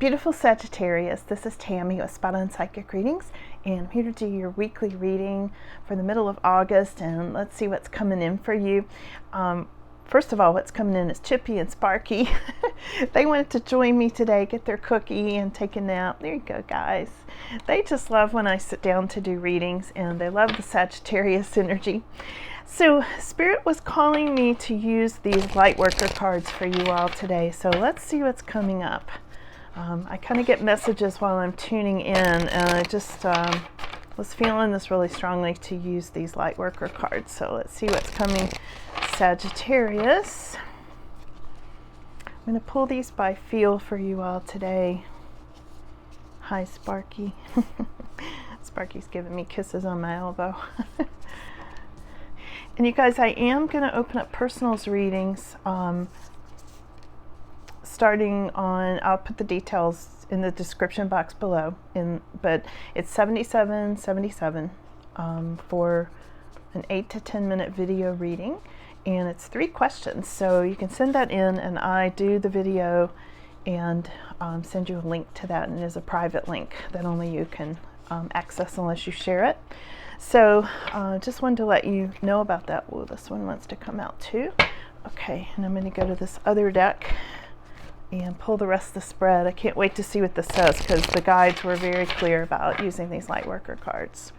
Beautiful Sagittarius, this is Tammy with Spot On Psychic Readings, and I'm here to do your weekly reading for the middle of August, and let's see what's coming in for you. First of all, what's coming in is Chippy and Sparky. They wanted to join me today, get their cookie and take a nap. There you go, guys. They just love when I sit down to do readings, and they love the Sagittarius energy. So Spirit was calling me to use these light worker cards for you all today, so let's see what's coming up. I kind of get messages while I'm tuning in, and I just was feeling this really strongly to use these light worker cards. So let's see what's coming, Sagittarius. I'm going to pull these by feel for you all today. Hi, Sparky. Sparky's giving me kisses on my elbow. And you guys, I am going to open up personals readings. Starting on, I'll put the details in the description box below, but it's $77.77 for an 8 to 10 minute video reading, and it's 3 questions, so you can send that in and I do the video and send you a link to that, and it is a private link that only you can access unless you share it. So just wanted to let you know about that. Oh, this one wants to come out too. Okay, and I'm going to go to this other deck and pull the rest of the spread. I can't wait to see what this says because the guides were very clear about using these light worker cards.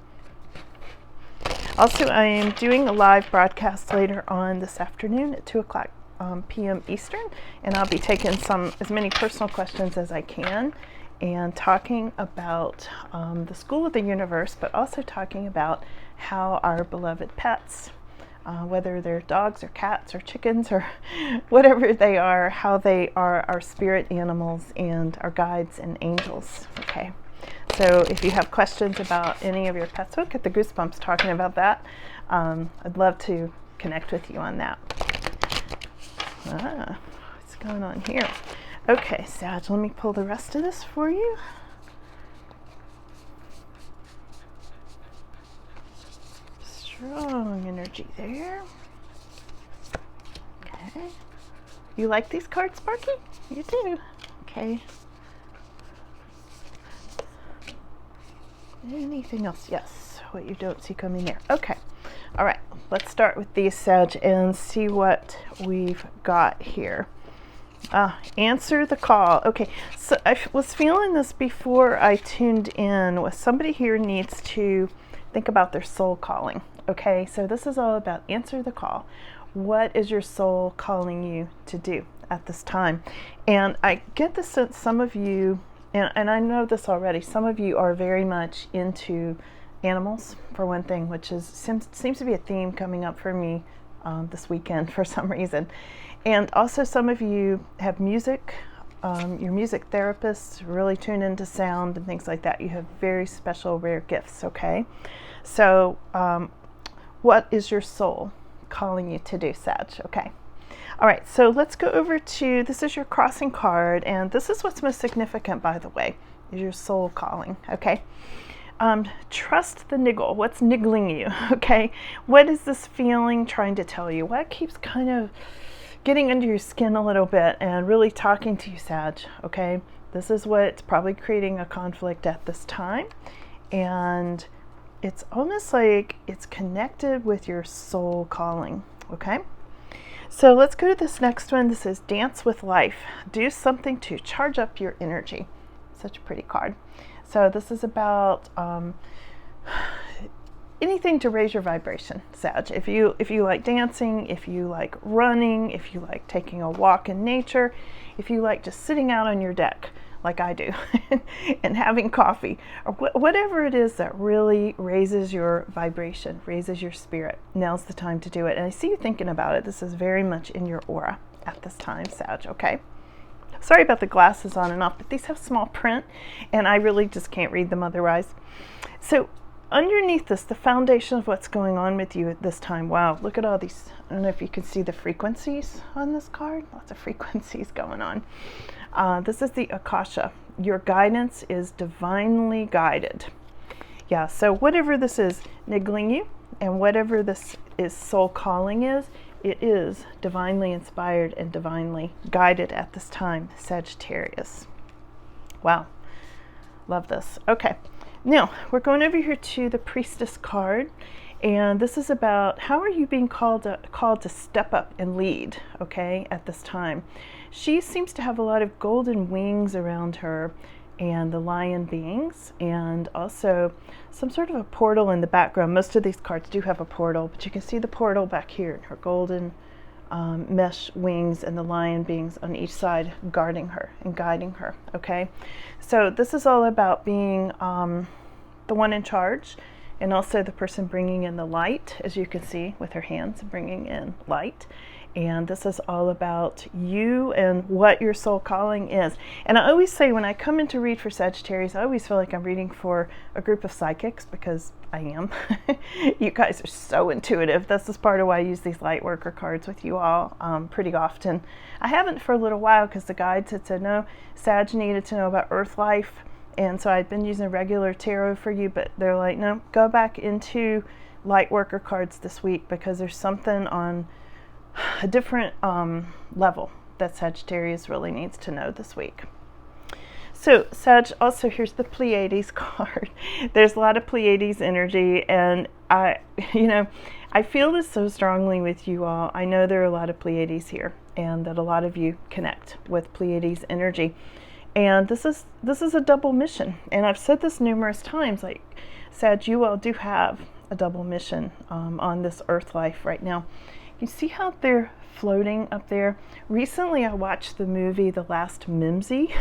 Also, I am doing a live broadcast later on this afternoon at 2 o'clock p.m. Eastern, and I'll be taking as many personal questions as I can and talking about the school of the universe, but also talking about how our beloved pets, whether they're dogs or cats or chickens or whatever they are, how they are our spirit animals and our guides and angels. Okay, so if you have questions about any of your pets, oh, get the goosebumps talking about that. I'd love to connect with you on that. What's going on here? Okay, Sag, let me pull the rest of this for you. Strong energy there. Okay. You like these cards, Sparky? You do. Okay. Anything else? Yes. What you don't see coming there. Okay. All right. Let's start with these, Sag, and see what we've got here. Answer the call. Okay. So I was feeling this before I tuned in. Somebody here needs to think about their soul calling. Okay, so this is all about answer the call. What is your soul calling you to do at this time? And I get the sense some of you, and I know this already, some of you are very much into animals, for one thing, which seems to be a theme coming up for me this weekend for some reason. And also some of you have music. You're music therapists, really tune into sound and things like that. You have very special, rare gifts, okay? So, what is your soul calling you to do, Sag? Okay. All right, so let's go over to, this is your crossing card, and this is what's most significant, by the way, is your soul calling, okay? Trust the niggle. What's niggling you, okay? What is this feeling trying to tell you? What keeps kind of getting under your skin a little bit and really talking to you, Sag, okay? This is what's probably creating a conflict at this time, and it's almost like it's connected with your soul calling, okay? So let's go to this next one. This is Dance with Life. Do something to charge up your energy. Such a pretty card. So this is about anything to raise your vibration, Sag. If you like dancing, if you like running, if you like taking a walk in nature, if you like just sitting out on your deck, like I do, and having coffee, or whatever it is that really raises your vibration, raises your spirit, now's the time to do it. And I see you thinking about it. This is very much in your aura at this time, Sag, okay? Sorry about the glasses on and off, but these have small print, and I really just can't read them otherwise. So underneath this, the foundation of what's going on with you at this time, wow, look at all these, I don't know if you can see the frequencies on this card, lots of frequencies going on. This is the Akasha. Your guidance is divinely guided. Yeah, so whatever this is niggling you, and whatever this is soul calling is, it is divinely inspired and divinely guided at this time, Sagittarius. Wow. Love this. Okay. Now, we're going over here to the Priestess card. And this is about how are you being called to step up and lead, okay, at this time. She seems to have a lot of golden wings around her and the lion beings, and also some sort of a portal in the background. Most of these cards do have a portal, but you can see the portal back here, her golden mesh wings and the lion beings on each side guarding her and guiding her, okay? So this is all about being the one in charge, and also the person bringing in the light, as you can see with her hands bringing in light. And this is all about you and what your soul calling is. And I always say when I come in to read for Sagittarius, I always feel like I'm reading for a group of psychics, because I am. You guys are so intuitive. This is part of why I use these light worker cards with you all pretty often. I haven't for a little while because the guides had said, no, Sag needed to know about earth life. And so I'd been using a regular tarot for you, but they're like, no, go back into light worker cards this week, because there's something on a different level that Sagittarius really needs to know this week. So Sag, also here's the Pleiades card. There's a lot of Pleiades energy, and I feel this so strongly with you all. I know there are a lot of Pleiades here, and that a lot of you connect with Pleiades energy. And this is a double mission. And I've said this numerous times, like, Sag, you all do have a double mission on this earth life right now. You see how they're floating up there? Recently, I watched the movie The Last Mimsy.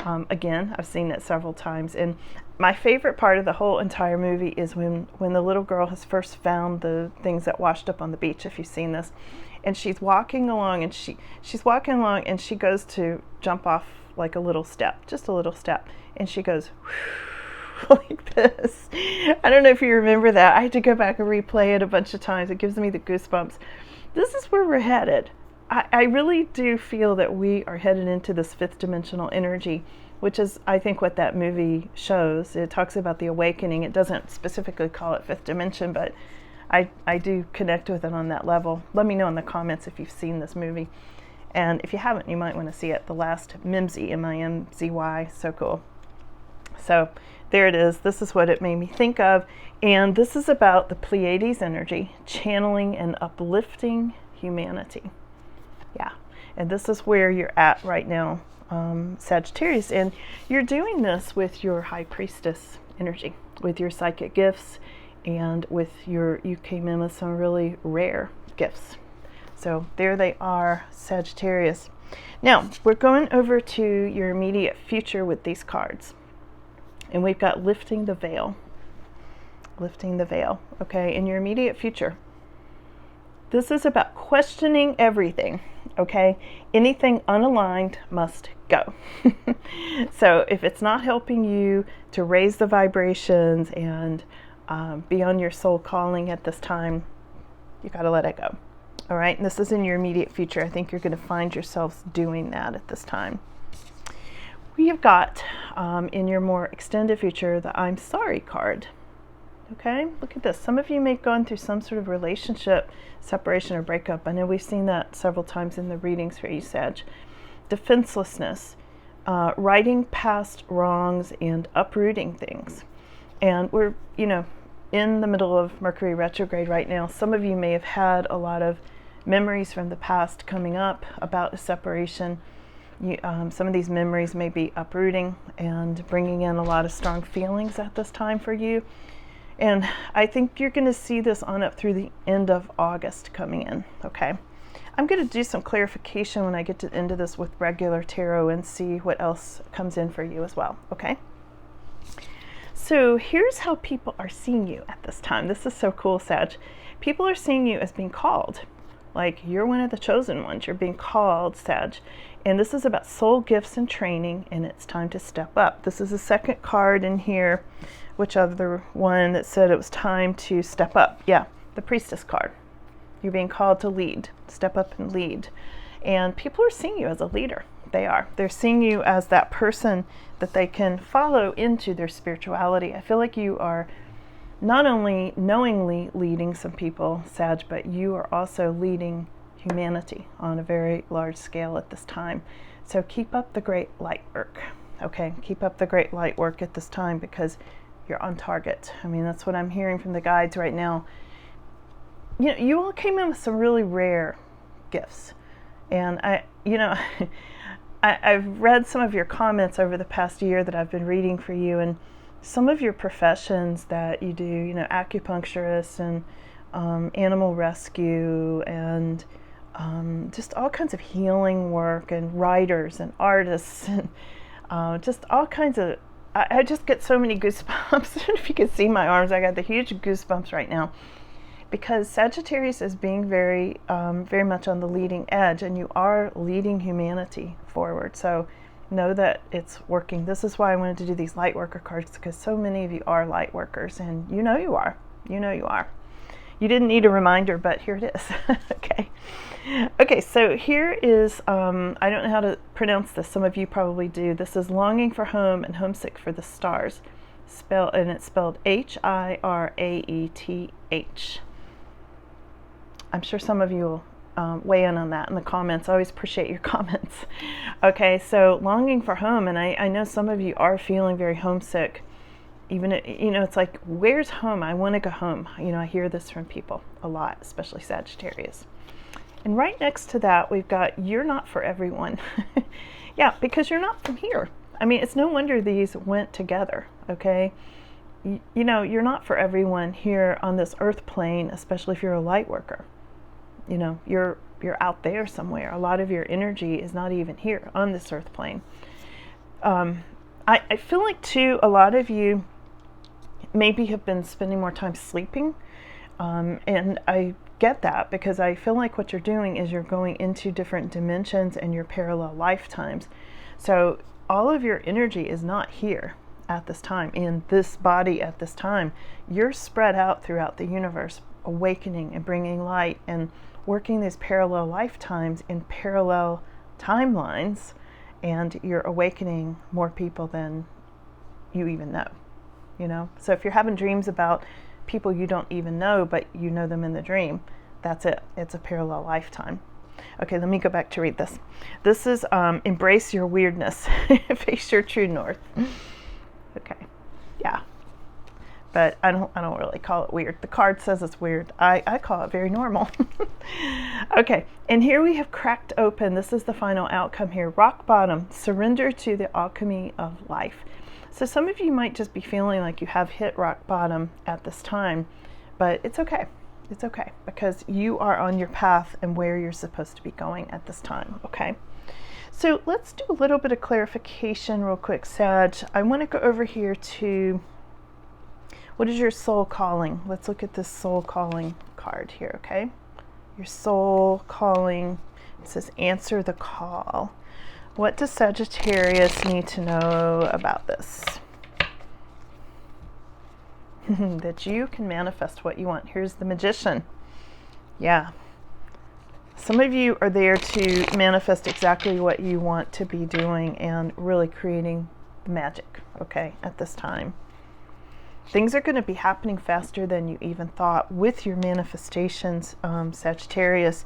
Again, I've seen it several times. And my favorite part of the whole entire movie is when the little girl has first found the things that washed up on the beach, if you've seen this. And she's walking along, and she's walking along, and she goes to jump off like a little step, just a little step. And she goes, like this. I don't know if you remember that. I had to go back and replay it a bunch of times. It gives me the goosebumps. This is where we're headed. I really do feel that we are headed into this fifth dimensional energy, which is, I think, what that movie shows. It talks about the awakening. It doesn't specifically call it fifth dimension, but I do connect with it on that level. Let me know in the comments if you've seen this movie. And if you haven't, you might want to see it. The Last Mimsy, M-I-M-Z-Y. So cool. So there it is. This is what it made me think of. And this is about the Pleiades energy, channeling and uplifting humanity. Yeah. And this is where you're at right now, Sagittarius. And you're doing this with your High Priestess energy, with your psychic gifts, and with you came in with some really rare gifts. So there they are, Sagittarius. Now, we're going over to your immediate future with these cards. And we've got lifting the veil. Lifting the veil, okay, in your immediate future. This is about questioning everything, okay? Anything unaligned must go. So if it's not helping you to raise the vibrations and be on your soul calling at this time, you got to let it go. All right, and this is in your immediate future. I think you're going to find yourselves doing that at this time. We have got in your more extended future the I'm sorry card. Okay, look at this. Some of you may have gone through some sort of relationship separation or breakup. I know we've seen that several times in the readings for you, Sag. Defenselessness, righting past wrongs and uprooting things. And we're, in the middle of Mercury retrograde right now. Some of you may have had a lot of memories from the past coming up about a separation. Some of these memories may be uprooting and bringing in a lot of strong feelings at this time for you. And I think you're going to see this on up through the end of August coming in, okay? I'm going to do some clarification when I get to the end of this with regular tarot and see what else comes in for you as well, okay? So here's how people are seeing you at this time. This is so cool, Sag. People are seeing you as being called. Like, you're one of the chosen ones. You're being called, Sag. And this is about soul gifts and training, and it's time to step up. This is the second card in here, which other one that said it was time to step up. Yeah, the Priestess card. You're being called to lead, step up and lead. And people are seeing you as a leader. They are. They're seeing you as that person that they can follow into their spirituality. I feel like you are not only knowingly leading some people, Sag, but you are also leading humanity on a very large scale at this time. So keep up the great light work. Okay. Okay, keep up the great light work at this time because you're on target. I mean, that's what I'm hearing from the guides right now. You know, you all came in with some really rare gifts. And I've read some of your comments over the past year that I've been reading for you, and some of your professions that you do, you know, acupuncturists and animal rescue and just all kinds of healing work, and writers and artists and just all kinds of, I just get so many goosebumps. If you could see my arms, I got the huge goosebumps right now because Sagittarius is being very much on the leading edge, and you are leading humanity forward. So know that it's working. This is why I wanted to do these light worker cards, because so many of you are light workers, and you know you are. You know you are. You didn't need a reminder, but here it is. Okay, so here is, I don't know how to pronounce this. Some of you probably do. This is Longing for Home and Homesick for the Stars. And it's spelled Hiraeth. I'm sure some of you will weigh in on that in the comments. I always appreciate your comments. Okay, so longing for home, and I know some of you are feeling very homesick. Even, you know, it's like, where's home? I want to go home. You know, I hear this from people a lot, especially Sagittarius. And right next to that, we've got, you're not for everyone. Yeah, because you're not from here. I mean, it's no wonder these went together, okay? You know, you're not for everyone here on this earth plane, especially if you're a light worker. You know, you're out there somewhere. A lot of your energy is not even here on this earth plane. I feel like, too, a lot of you maybe have been spending more time sleeping. And I get that because I feel like what you're doing is you're going into different dimensions and your parallel lifetimes. So all of your energy is not here at this time, in this body at this time. You're spread out throughout the universe, awakening and bringing light and working these parallel lifetimes in parallel timelines, and you're awakening more people than you even know, you know? So if you're having dreams about people you don't even know, but you know them in the dream, that's it. It's a parallel lifetime. Okay, let me go back to read this. This is embrace your weirdness, face your true north. Okay, yeah. But I don't really call it weird. The card says it's weird. I call it very normal. Okay, and here we have cracked open. This is the final outcome here. Rock bottom, surrender to the alchemy of life. So some of you might just be feeling like you have hit rock bottom at this time, but it's okay. It's okay, because you are on your path and where you're supposed to be going at this time, okay? So let's do a little bit of clarification real quick, Sag. I want to go over here to, what is your soul calling? Let's look at this soul calling card here, okay? Your soul calling, it says answer the call. What does Sagittarius need to know about this? That you can manifest what you want. Here's the Magician. Yeah. Some of you are there to manifest exactly what you want to be doing and really creating magic, okay, at this time. Things are going to be happening faster than you even thought with your manifestations, Sagittarius.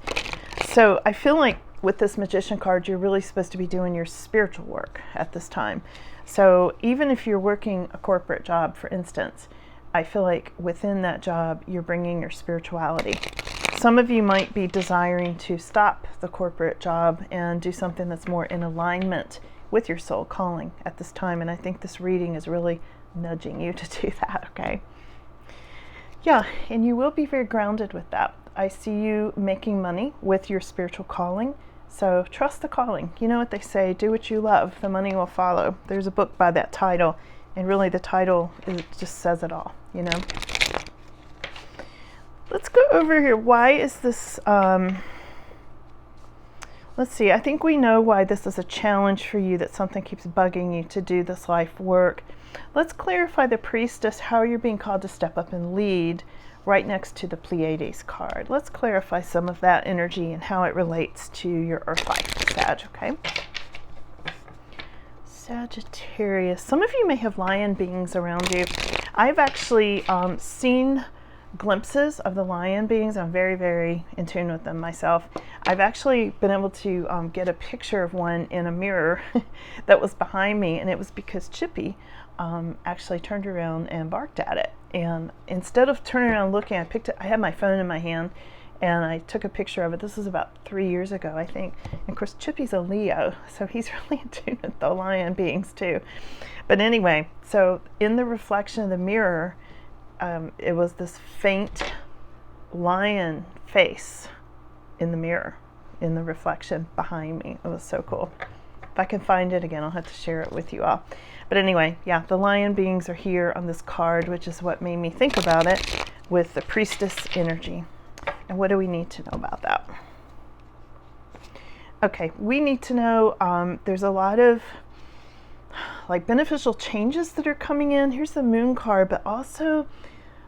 So I feel like with this Magician card, you're really supposed to be doing your spiritual work at this time. So even if you're working a corporate job, for instance, I feel like within that job, you're bringing your spirituality. Some of you might be desiring to stop the corporate job and do something that's more in alignment with your soul calling at this time. And I think this reading is really nudging you to do that, okay? Yeah, and you will be very grounded with that. I see you making money with your spiritual calling. So trust the calling. You know what they say, do what you love, the money will follow. There's a book by that title. And really the title just says it all, you know. Let's go over here. Why is this, let's see, I think we know why this is a challenge for you, that something keeps bugging you to do this life work. Let's clarify the Priestess, how you're being called to step up and lead, right next to the Pleiades card. Let's clarify some of that energy and how it relates to your earth life, Sag, okay? Sagittarius. Some of you may have lion beings around you. I've actually seen glimpses of the lion beings. I'm very, very in tune with them myself. I've actually been able to get a picture of one in a mirror that was behind me, and it was because Chippy actually turned around and barked at it. And instead of turning around and looking, I had my phone in my hand, and I took a picture of it. This was about 3 years ago, I think. And of course, Chippy's a Leo, so he's really in tune with the lion beings too. But anyway, so in the reflection of the mirror, it was this faint lion face in the mirror, in the reflection behind me. It was so cool. If I can find it again, I'll have to share it with you all. But anyway, yeah, the lion beings are here on this card, which is what made me think about it with the priestess energy. And what do we need to know about that? Okay, we need to know there's a lot of like beneficial changes that are coming in. Here's the moon card, but also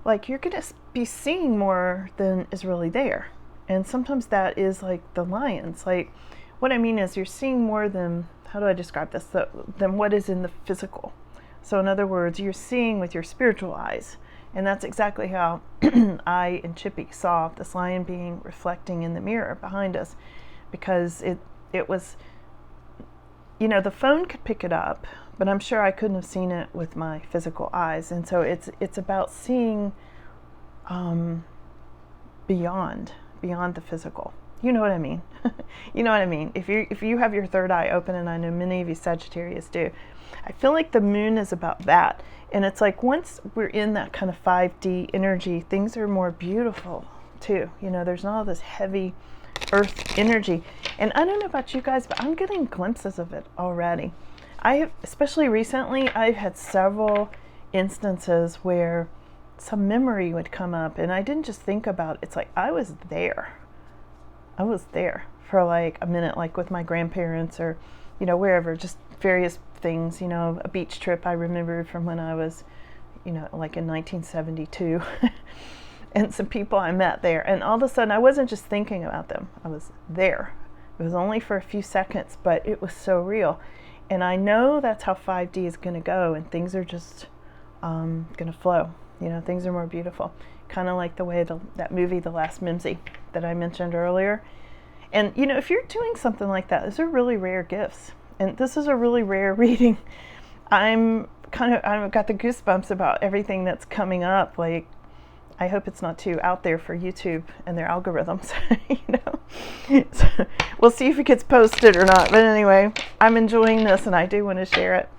like you're going to be seeing more than is really there. And sometimes that is like the lions. Like what I mean is you're seeing more than, how do I describe this, than what is in the physical. So in other words, you're seeing with your spiritual eyes. And that's exactly how I and Chippy saw this lion being reflecting in the mirror behind us, because it was, you know, the phone could pick it up, but I'm sure I couldn't have seen it with my physical eyes. And so it's about seeing beyond the physical. You know what I mean? You know what I mean? If you have your third eye open, and I know many of you Sagittarius do, I feel like the moon is about that. And it's like once we're in that kind of 5D energy, things are more beautiful too. You know, there's not all this heavy earth energy. And I don't know about you guys, but I'm getting glimpses of it already. Especially recently, I've had several instances where some memory would come up, and I didn't just think about it. It's like I was there for like a minute, like with my grandparents or, you know, wherever, just various things, you know, a beach trip I remembered from when I was, you know, like in 1972 and some people I met there, and all of a sudden I wasn't just thinking about them, I was there. It was only for a few seconds, but it was so real. And I know that's how 5D is going to go, and things are just going to flow. You know, things are more beautiful. Kind of like the way that movie, The Last Mimsy, that I mentioned earlier. And, you know, if you're doing something like that, those are really rare gifts. And this is a really rare reading. I've got the goosebumps about everything that's coming up. Like, I hope it's not too out there for YouTube and their algorithms, you know. So we'll see if it gets posted or not. But anyway, I'm enjoying this, and I do want to share it.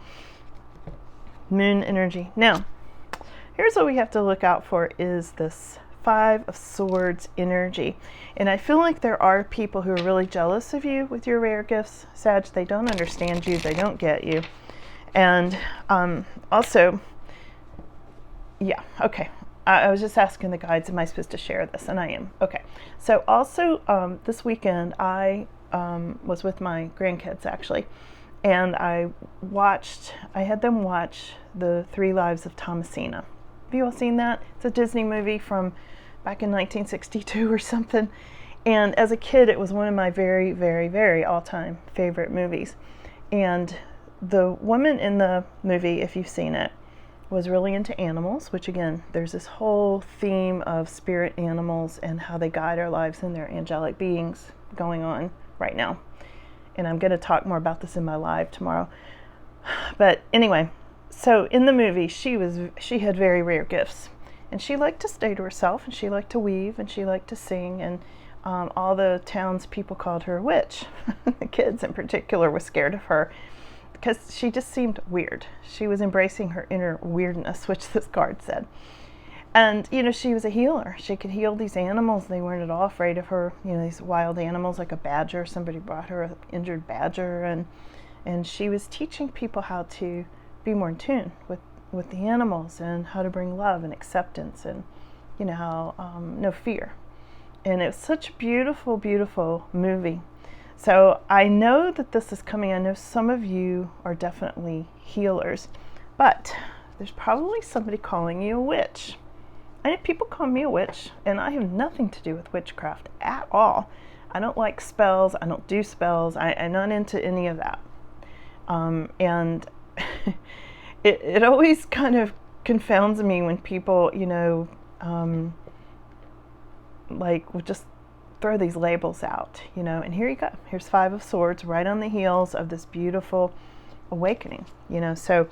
Moon energy. Now, here's what we have to look out for is this 5 of Swords energy. And I feel like there are people who are really jealous of you with your rare gifts, Sag. They don't understand you. They don't get you. And also, yeah, okay. I was just asking the guides, am I supposed to share this? And I am. Okay. So also this weekend, I was with my grandkids, actually. And I had them watch The 3 Lives of Thomasina. Have you all seen that? It's a Disney movie from back in 1962 or something. And as a kid, it was one of my very, very, very all-time favorite movies. And the woman in the movie, if you've seen it, was really into animals, which again, there's this whole theme of spirit animals and how they guide our lives and their angelic beings going on right now. And I'm going to talk more about this in my live tomorrow. But anyway, so in the movie, she had very rare gifts, and she liked to stay to herself, and she liked to weave, and she liked to sing, and all the townspeople called her a witch. The kids in particular were scared of her because she just seemed weird. She was embracing her inner weirdness, which this card said. And, you know, she was a healer. She could heal these animals. They weren't at all afraid of her. You know, these wild animals like a badger. Somebody brought her an injured badger, and she was teaching people how to be more in tune with the animals and how to bring love and acceptance and, you know, how no fear. And it was such a beautiful, beautiful movie. So I know that this is coming. I know some of you are definitely healers, but there's probably somebody calling you a witch. I know people call me a witch, and I have nothing to do with witchcraft at all. I don't like spells. I don't do spells. I'm not into any of that. And it always kind of confounds me when people, you know, like, we'll just throw these labels out, you know, and here you go. Here's 5 of Swords right on the heels of this beautiful awakening, you know. So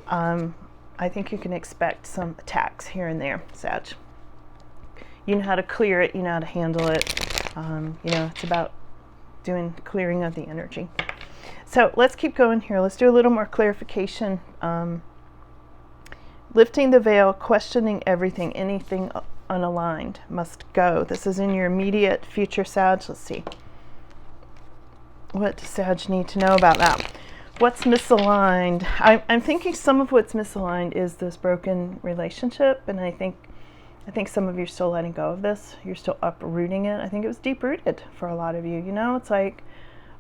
I think you can expect some attacks here and there, Sag. You know how to clear it, you know how to handle it. You know, it's about doing clearing of the energy. So let's keep going here. Let's do a little more clarification. Lifting the veil, questioning everything, anything unaligned must go. This is in your immediate future, Sag. Let's see. What does Sag need to know about that? What's misaligned? I'm thinking some of what's misaligned is this broken relationship, and I think some of you are still letting go of this. You're still uprooting it. I think it was deep-rooted for a lot of you. You know, it's like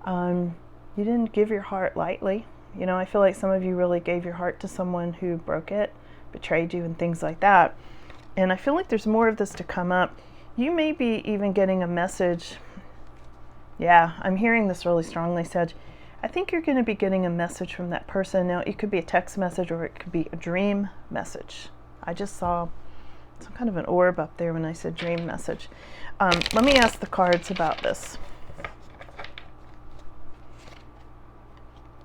you didn't give your heart lightly. You know, I feel like some of you really gave your heart to someone who broke it, betrayed you, and things like that. And I feel like there's more of this to come up. You may be even getting a message. Yeah, I'm hearing this really strongly, Sag. I think you're going to be getting a message from that person. Now, it could be a text message or it could be a dream message. I just saw some kind of an orb up there when I said dream message. Let me ask the cards about this.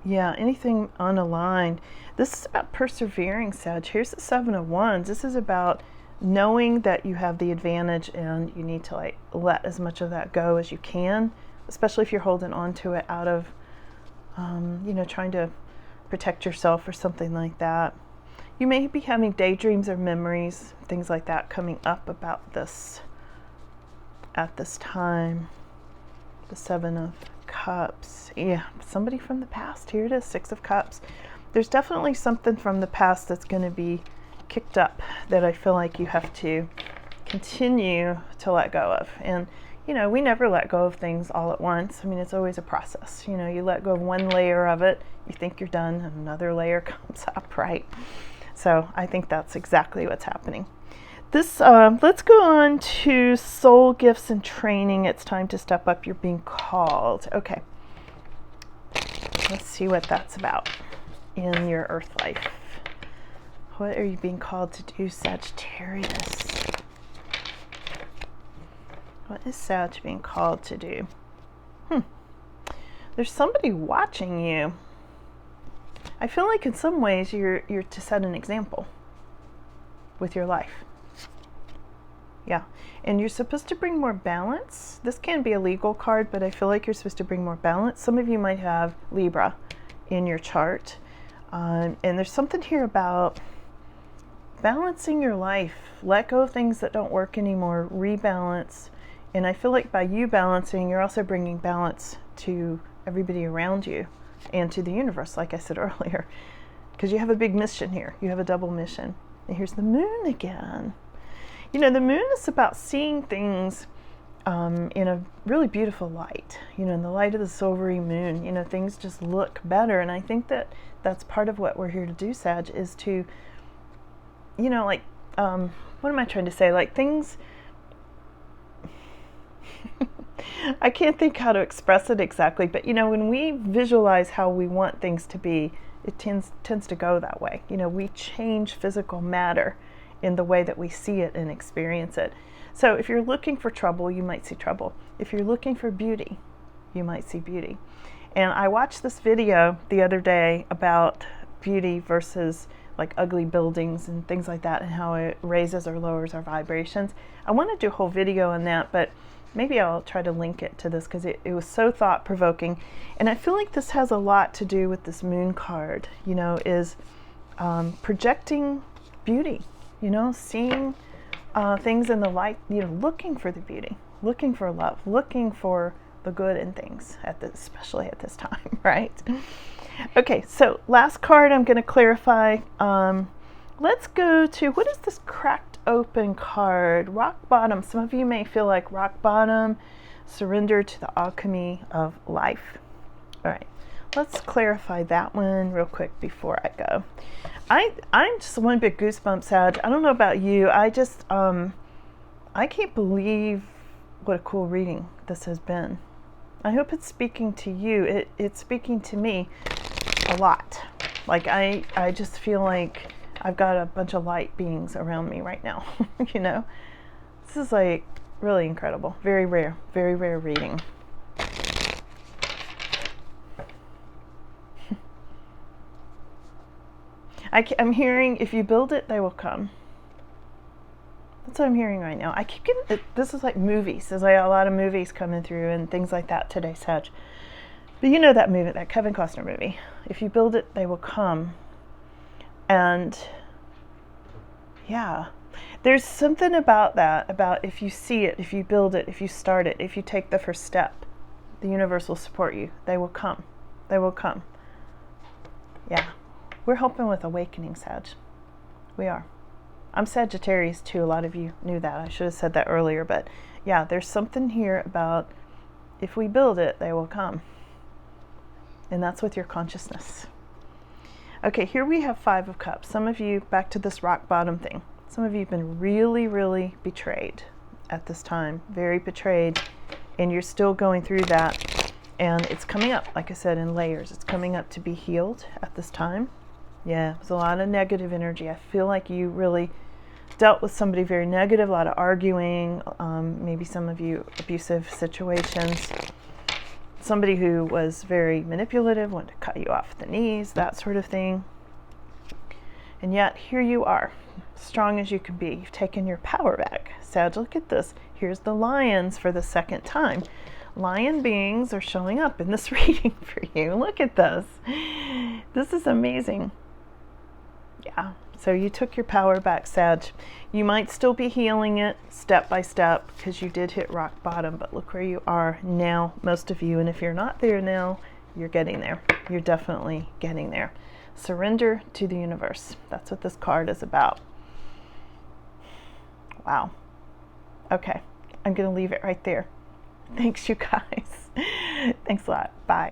Yeah, anything unaligned. This is about persevering, Sag. Here's the 7 of Wands. This is about knowing that you have the advantage and you need to like let as much of that go as you can, especially if you're holding on to it out of, you know, trying to protect yourself or something like that. You may be having daydreams or memories, things like that coming up about this at this time. The 7 of Cups. Yeah, somebody from the past. Here it is, 6 of Cups. There's definitely something from the past that's going to be kicked up that I feel like you have to continue to let go of. And, you know, we never let go of things all at once. I mean, it's always a process. You know, you let go of one layer of it, you think you're done, and another layer comes up, right? So I think that's exactly what's happening. This, let's go on to soul gifts and training. It's time to step up. You're being called. Okay. Let's see what that's about in your earth life. What are you being called to do, Sagittarius? What is Sag being called to do? There's somebody watching you. I feel like in some ways you're to set an example with your life. Yeah, and you're supposed to bring more balance. This can be a legal card, but I feel like you're supposed to bring more balance. Some of you might have Libra in your chart. And there's something here about balancing your life. Let go of things that don't work anymore, rebalance. And I feel like by you balancing, you're also bringing balance to everybody around you and to the universe, like I said earlier, because you have a big mission here. You have a double mission. And here's the moon again. You know, the moon is about seeing things in a really beautiful light, you know, in the light of the silvery moon. You know, things just look better. And I think that that's part of what we're here to do, Sag, is to, you know, like, what am I trying to say? Like things, I can't think how to express it exactly, but, you know, when we visualize how we want things to be, it tends to go that way. You know, we change physical matter in the way that we see it and experience it. So if you're looking for trouble, you might see trouble. If you're looking for beauty, you might see beauty. And I watched this video the other day about beauty versus like ugly buildings and things like that, and how it raises or lowers our vibrations. I want to do a whole video on that, but maybe I'll try to link it to this because it was so thought-provoking. And I feel like this has a lot to do with this moon card, you know, is projecting beauty. You know, seeing things in the light, you know, looking for the beauty, looking for love, looking for the good in things, especially at this time, right? Okay, so last card I'm going to clarify. Let's go to, what is this cracked open card? Rock bottom. Some of you may feel like rock bottom, surrender to the alchemy of life. All right, let's clarify that one real quick before I go. I'm just one big goosebump, Sag. I don't know about you. I just, I can't believe what a cool reading this has been. I hope it's speaking to you. It's speaking to me a lot. Like I just feel like I've got a bunch of light beings around me right now. You know, this is like Really incredible. Very rare reading. I'm hearing, if you build it, they will come. That's what I'm hearing right now. I keep getting, this is like movies. There's like a lot of movies coming through and things like that today, Sag. But you know that movie, that Kevin Costner movie. If you build it, they will come. And yeah, there's something about that, about if you see it, if you build it, if you start it, if you take the first step, the universe will support you. They will come. They will come. Yeah. We're helping with awakening, Sag. We are. I'm Sagittarius too. A lot of you knew that. I should have said that earlier. But yeah, there's something here about if we build it, they will come. And that's with your consciousness. Okay, here we have 5 of Cups. Some of you, back to this rock bottom thing. Some of you have been really betrayed at this time. Very betrayed. And you're still going through that. And it's coming up, like I said, in layers. It's coming up to be healed at this time. Yeah, it was a lot of negative energy. I feel like you really dealt with somebody very negative, a lot of arguing, maybe some of you abusive situations. Somebody who was very manipulative, wanted to cut you off at the knees, that sort of thing. And yet, here you are, strong as you can be. You've taken your power back. Sag, look at this. Here's the lions for the second time. Lion beings are showing up in this reading for you. Look at this. This is amazing. Yeah, so you took your power back, Sag. You might still be healing it step by step because you did hit rock bottom, but look where you are now, most of you. And if you're not there now, you're getting there. You're definitely getting there. Surrender to the universe. That's what this card is about. Wow. Okay, I'm going to leave it right there. Thanks, you guys. Thanks a lot. Bye.